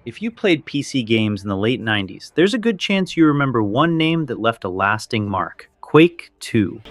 If you played PC games in the late 90s, there's a good chance you remember one name that left a lasting mark: Quake II.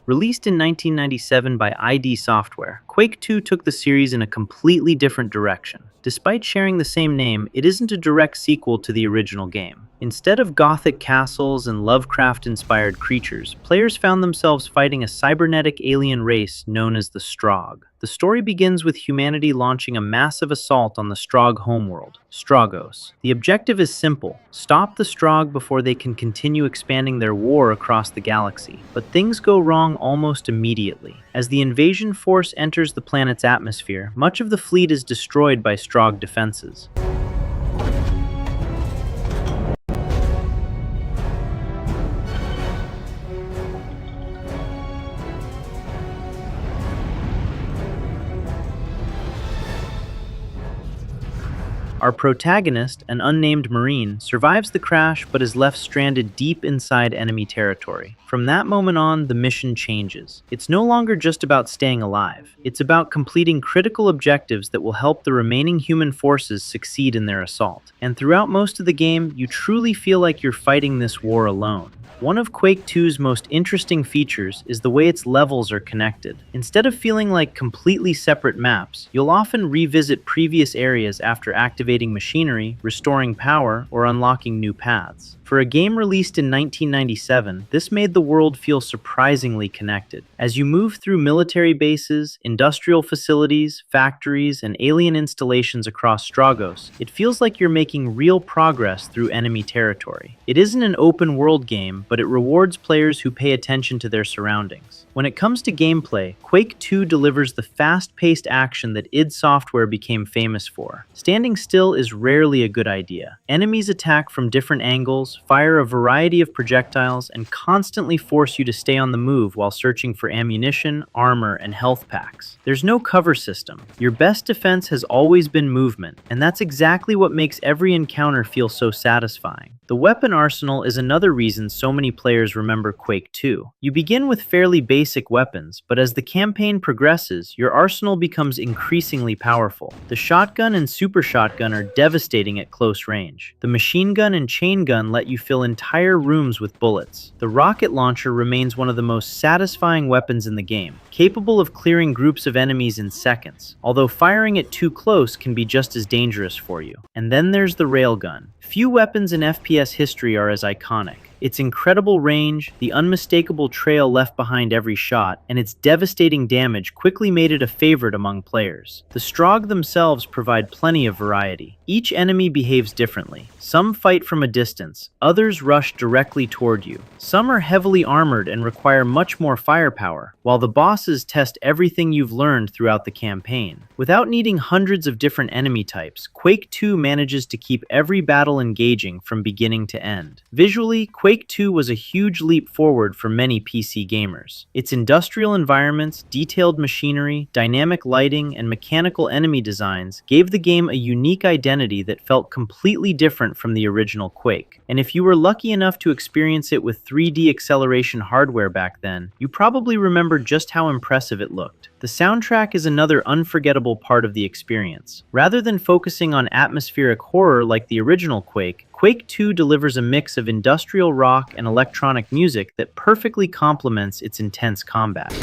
Released in 1997 by ID Software, Quake II took the series in a completely different direction. Despite sharing the same name, it isn't a direct sequel to the original game. Instead of gothic castles and Lovecraft-inspired creatures, players found themselves fighting a cybernetic alien race known as the Strogg. The story begins with humanity launching a massive assault on the Strogg homeworld, Stroggos. The objective is simple: stop the Strogg before they can continue expanding their war across the galaxy. But things go wrong almost immediately. As the invasion force enters the planet's atmosphere, much of the fleet is destroyed by Strogg defenses. Our protagonist, an unnamed Marine, survives the crash but is left stranded deep inside enemy territory. From that moment on, the mission changes. It's no longer just about staying alive. It's about completing critical objectives that will help the remaining human forces succeed in their assault. And throughout most of the game, you truly feel like you're fighting this war alone. One of Quake II's most interesting features is the way its levels are connected. Instead of feeling like completely separate maps, you'll often revisit previous areas after activating machinery, restoring power, or unlocking new paths. For a game released in 1997, this made the world feel surprisingly connected. As you move through military bases, industrial facilities, factories, and alien installations across Stroggos, it feels like you're making real progress through enemy territory. It isn't an open-world game, but it rewards players who pay attention to their surroundings. When it comes to gameplay, Quake II delivers the fast-paced action that id Software became famous for. Standing still is rarely a good idea. Enemies attack from different angles, fire a variety of projectiles, and constantly force you to stay on the move while searching for ammunition, armor, and health packs. There's no cover system. Your best defense has always been movement, and that's exactly what makes every encounter feel so satisfying. The weapon arsenal is another reason so many players remember Quake II. You begin with fairly basic weapons, but as the campaign progresses, your arsenal becomes increasingly powerful. The shotgun and super shotgun are devastating at close range. The machine gun and chain gun let you fill entire rooms with bullets. The rocket launcher remains one of the most satisfying weapons in the game, capable of clearing groups of enemies in seconds, although firing it too close can be just as dangerous for you. And then there's the railgun. Few weapons in FPS history are as iconic. Its incredible range, the unmistakable trail left behind every shot, and its devastating damage quickly made it a favorite among players. The Strogg themselves provide plenty of variety. Each enemy behaves differently. Some fight from a distance, others rush directly toward you. Some are heavily armored and require much more firepower, while the bosses test everything you've learned throughout the campaign. Without needing hundreds of different enemy types, Quake II manages to keep every battle engaging from beginning to end. Visually, Quake II was a huge leap forward for many PC gamers. Its industrial environments, detailed machinery, dynamic lighting, and mechanical enemy designs gave the game a unique identity that felt completely different from the original Quake. And if you were lucky enough to experience it with 3D acceleration hardware back then, you probably remember just how impressive it looked. The soundtrack is another unforgettable part of the experience. Rather than focusing on atmospheric horror like the original Quake, Quake II delivers a mix of industrial rock and electronic music that perfectly complements its intense combat.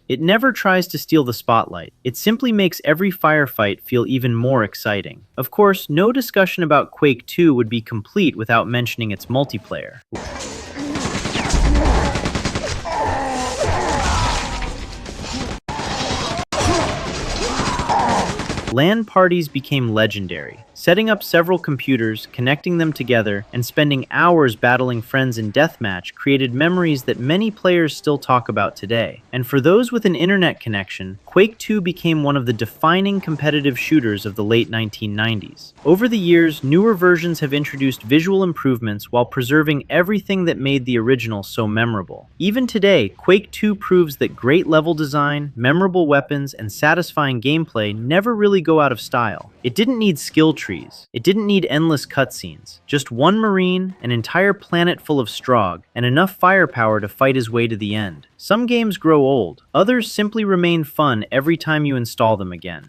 It never tries to steal the spotlight. It simply makes every firefight feel even more exciting. Of course, no discussion about Quake II would be complete without mentioning its multiplayer. LAN parties became legendary. Setting up several computers, connecting them together, and spending hours battling friends in deathmatch created memories that many players still talk about today. And for those with an internet connection, Quake II became one of the defining competitive shooters of the late 1990s. Over the years, newer versions have introduced visual improvements while preserving everything that made the original so memorable. Even today, Quake II proves that great level design, memorable weapons, and satisfying gameplay never really go out of style. It didn't need skill trees. It didn't need endless cutscenes. Just one Marine, an entire planet full of Strogg, and enough firepower to fight his way to the end. Some games grow old. Others simply remain fun every time you install them again.